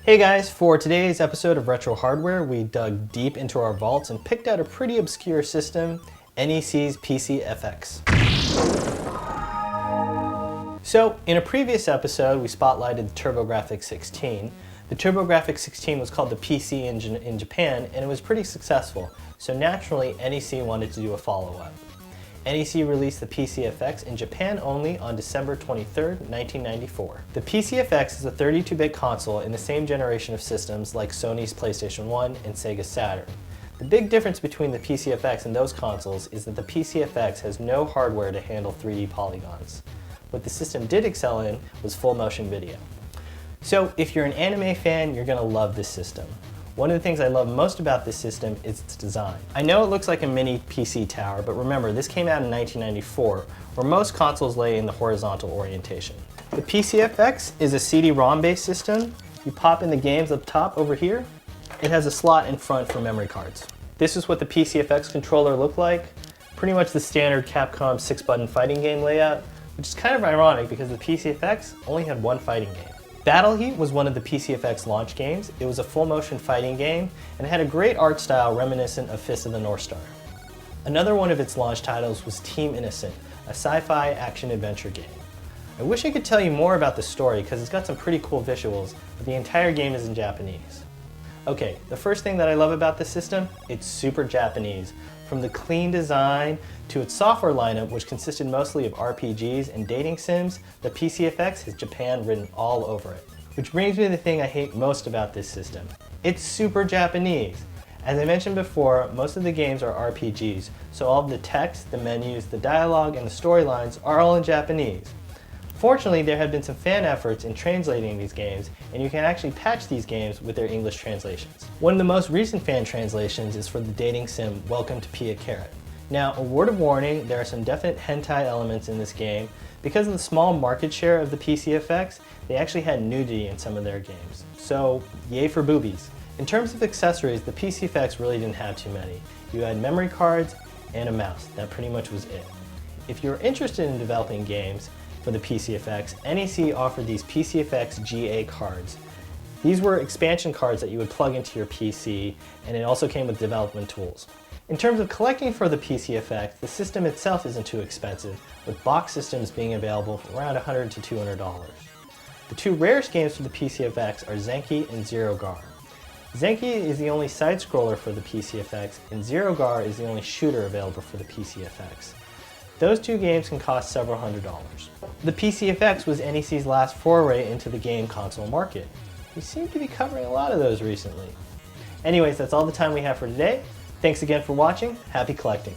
Hey guys, for today's episode of Retro Hardware, we dug deep into our vaults and picked out a pretty obscure system, NEC's PCFX. So, in a previous episode, we spotlighted the TurboGrafx 16. The TurboGrafx 16 was called the PC engine in Japan, and it was pretty successful, so naturally NEC wanted to do a follow-up. NEC released the PCFX in Japan only on December 23, 1994. The PCFX is a 32-bit console in the same generation of systems like Sony's PlayStation 1 and Sega Saturn. The big difference between the PCFX and those consoles is that the PCFX has no hardware to handle 3D polygons. What the system did excel in was full motion video. So if you're an anime fan, you're going to love this system. One of the things I love most about this system is its design. I know it looks like a mini PC tower, but remember, this came out in 1994, where most consoles lay in the horizontal orientation. The PCFX is a CD-ROM based system. You pop in the games up top over here. It has a slot in front for memory cards. This is what the PCFX controller looked like. Pretty much the standard Capcom 6-button fighting game layout, which is kind of ironic because the PCFX only had one fighting game. Battle Heat was one of the PCFX launch games. It was a full-motion fighting game and had a great art style reminiscent of Fist of the North Star. Another one of its launch titles was Team Innocent, a sci-fi action-adventure game. I wish I could tell you more about the story because it's got some pretty cool visuals, but the entire game is in Japanese. Okay, the first thing that I love about this system, it's super Japanese. From the clean design to its software lineup, which consisted mostly of RPGs and dating sims, the PCFX has Japan written all over it. Which brings me to the thing I hate most about this system. It's super Japanese. As I mentioned before, most of the games are RPGs, so all of the text, the menus, the dialogue, and the storylines are all in Japanese. Fortunately, there have been some fan efforts in translating these games, and you can actually patch these games with their English translations. One of the most recent fan translations is for the dating sim Welcome to Pia Carrot. Now, a word of warning, there are some definite hentai elements in this game. Because of the small market share of the PCFX, they actually had nudity in some of their games. So, yay for boobies. In terms of accessories, the PCFX really didn't have too many. You had memory cards and a mouse. That pretty much was it. If you're interested in developing games for the PCFX, NEC offered these PCFX GA cards. These were expansion cards that you would plug into your PC, and it also came with development tools. In terms of collecting for the PCFX, the system itself isn't too expensive, with box systems being available for around $100 to $200. The two rarest games for the PCFX are Zenki and Zeroigar. Zenki is the only side-scroller for the PCFX, and Zeroigar is the only shooter available for the PCFX. Those two games can cost several $100s. The PCFX was NEC's last foray into the game console market. We seem to be covering a lot of those recently. Anyways, that's all the time we have for today. Thanks again for watching. Happy collecting.